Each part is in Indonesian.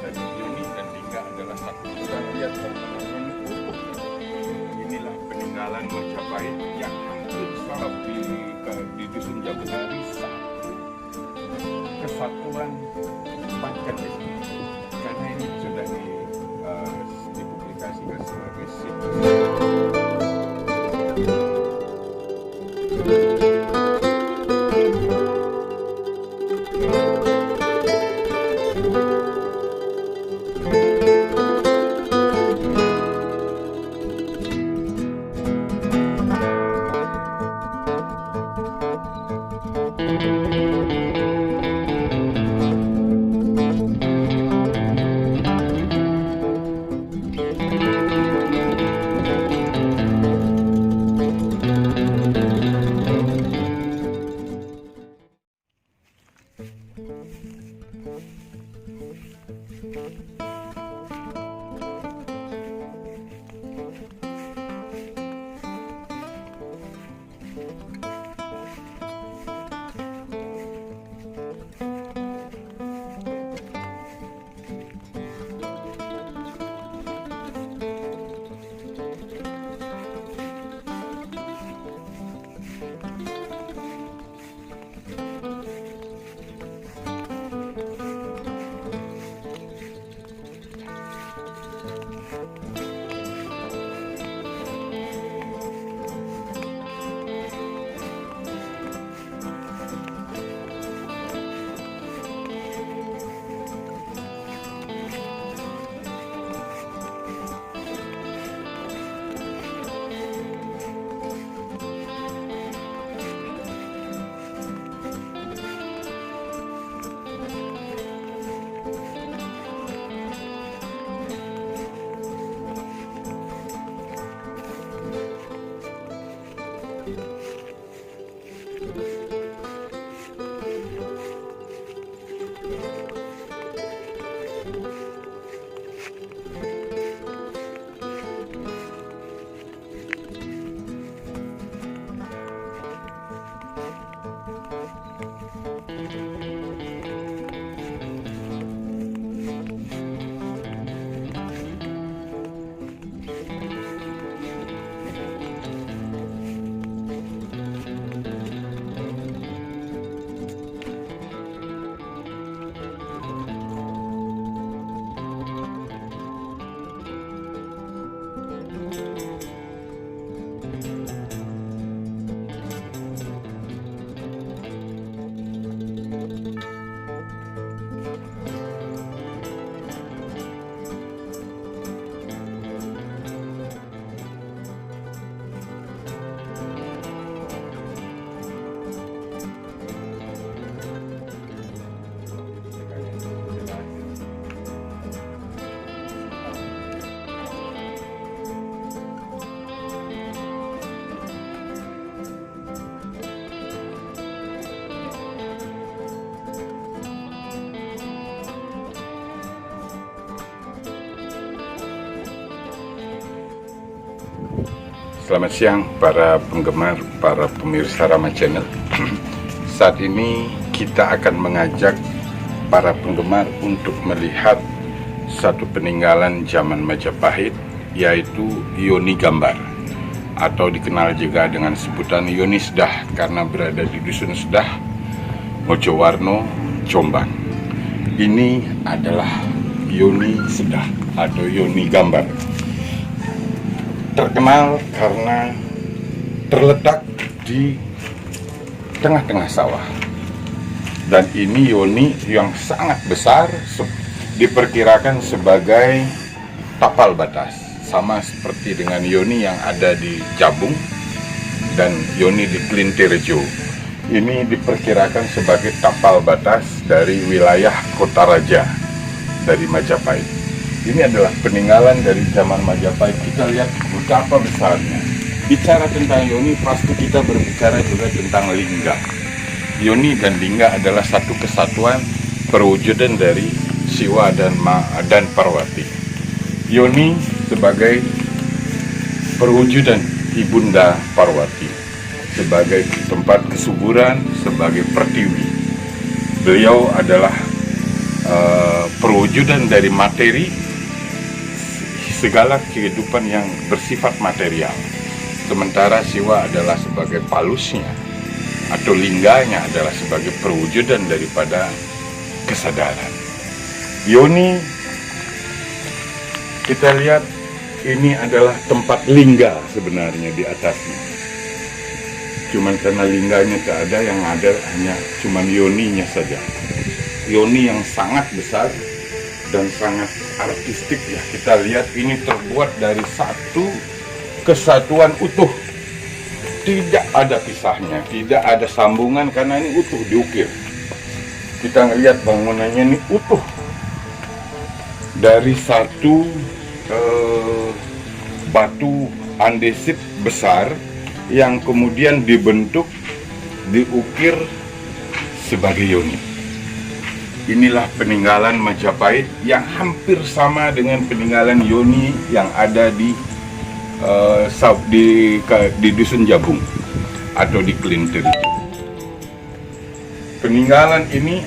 Dan Yoni dan Lingga adalah satu lihat inilah peninggalan Majapahit yang hampir sampai di dusun Jabetari kesatuan Pancen karena ini sudah dipublikasikan sebagai situs. Selamat siang para penggemar, para pemirsa Rama Channel. Saat ini kita akan mengajak para penggemar untuk melihat satu peninggalan zaman Majapahit, yaitu Yoni Gambar, atau dikenal juga dengan sebutan Yoni Sedah karena berada di Dusun Sedah, Mojowarno, Jombang. Ini adalah Yoni Sedah atau Yoni Gambar. Terkenal karena terletak di tengah-tengah sawah. Dan ini yoni yang sangat besar, diperkirakan sebagai tapal batas, sama seperti dengan yoni yang ada di Jabung dan yoni di Klintirjo. Ini diperkirakan sebagai tapal batas dari wilayah Kota Raja dari Majapahit. Ini adalah peninggalan dari zaman Majapahit. Kita lihat betapa besarnya. Bicara tentang yoni, pasti kita berbicara juga tentang lingga. Yoni dan lingga adalah satu kesatuan perwujudan dari Siwa dan Parwati. Yoni sebagai perwujudan Ibunda Parwati, sebagai tempat kesuburan, sebagai pertiwi. Beliau adalah perwujudan dari materi, segala kehidupan yang bersifat material. Sementara Siwa adalah sebagai palusnya, atau lingganya adalah sebagai perwujudan daripada kesadaran. Yoni, kita lihat ini adalah tempat lingga sebenarnya di atasnya. Cuman karena lingganya tak ada, yang ada hanya cuman yoninya saja. Yoni yang sangat besar dan sangat artistik ya. Kita lihat ini terbuat dari satu kesatuan utuh. Tidak ada pisahnya, tidak ada sambungan karena ini utuh diukir. Kita ngelihat bangunannya ini utuh dari satu batu andesit besar yang kemudian dibentuk, diukir sebagai yoni. Inilah peninggalan Majapahit yang hampir sama dengan peninggalan yoni yang ada di Dusun Jabung atau di Klintirjo. Peninggalan ini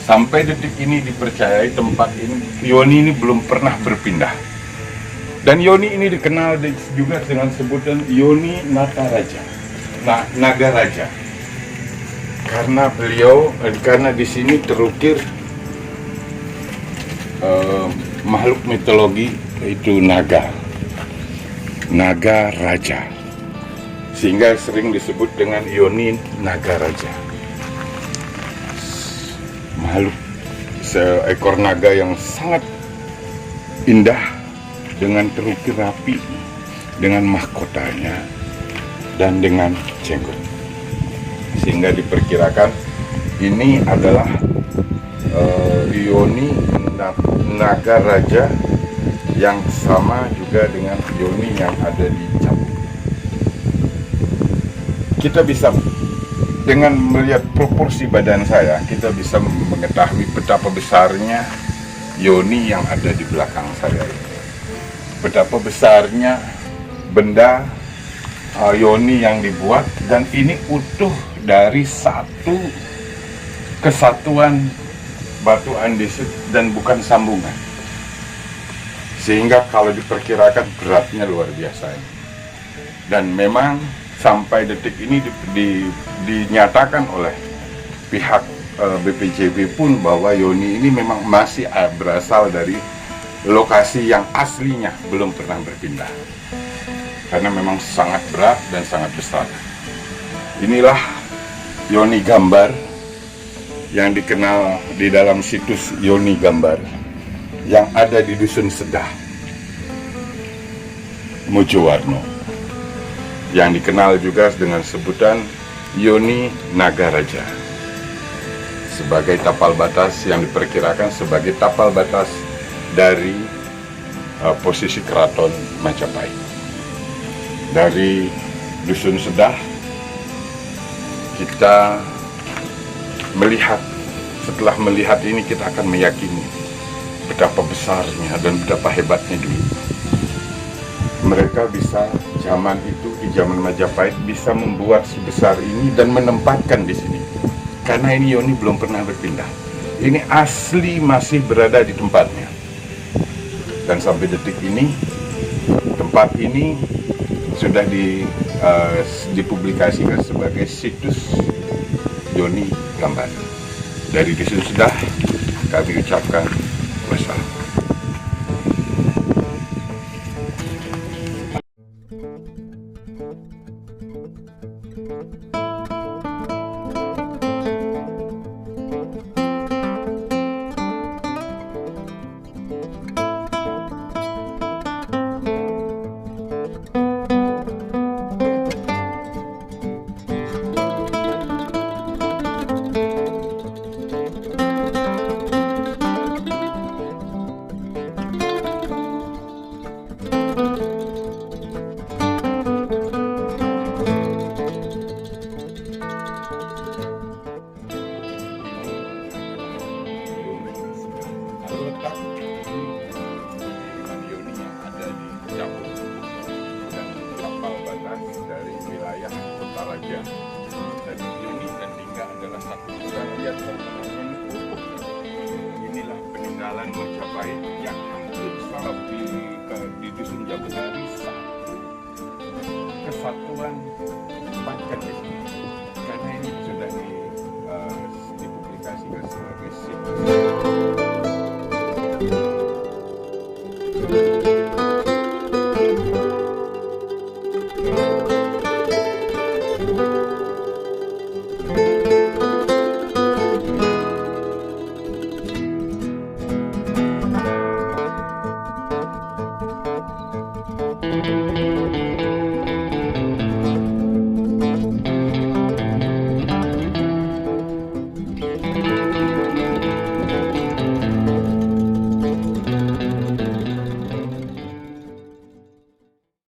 sampai detik ini dipercayai tempat ini, yoni ini belum pernah berpindah. Dan yoni ini dikenal juga dengan sebutan Yoni Nataraja, Nagaraja. Karena karena di sini terukir makhluk mitologi, yaitu naga raja, sehingga sering disebut dengan Yoni Nagaraja. Makhluk seekor naga yang sangat indah dengan terukir rapi, dengan mahkotanya dan dengan jenggot, sehingga diperkirakan ini adalah Yoni Nagaraja yang sama juga dengan yoni yang ada di Jabung. Kita bisa, dengan melihat proporsi badan saya, kita bisa mengetahui betapa besarnya yoni yang ada di belakang saya ini. Betapa besarnya benda yoni yang dibuat, dan ini utuh dari satu kesatuan batu andesit dan bukan sambungan. Sehingga kalau diperkirakan beratnya luar biasa ini. Dan memang sampai detik ini dinyatakan oleh pihak BPJB pun bahwa yoni ini memang masih berasal dari lokasi yang aslinya, belum pernah berpindah. Karena memang sangat berat dan sangat besar. Inilah yoni gambar yang dikenal di dalam situs Yoni Gambar yang ada di Dusun Sedah, Mojowarno, yang dikenal juga dengan sebutan Yoni Nagaraja, sebagai tapal batas yang diperkirakan sebagai tapal batas dari posisi keraton Majapahit. Dari Dusun Sedah kita melihat, setelah melihat ini kita akan meyakini betapa besarnya dan betapa hebatnya dulu. Mereka bisa zaman itu, di zaman Majapahit, bisa membuat sebesar ini dan menempatkan di sini. Karena ini yoni belum pernah berpindah. Ini asli masih berada di tempatnya. Dan sampai detik ini, tempat ini sudah dipublikasikan sebagai situs Yoni Gambar. Dari Dusun Sedah, kami ucapkan wassalam. peninggalan Majapahit yang hampir sama di dusun Jabu dari kesatuan Pancasila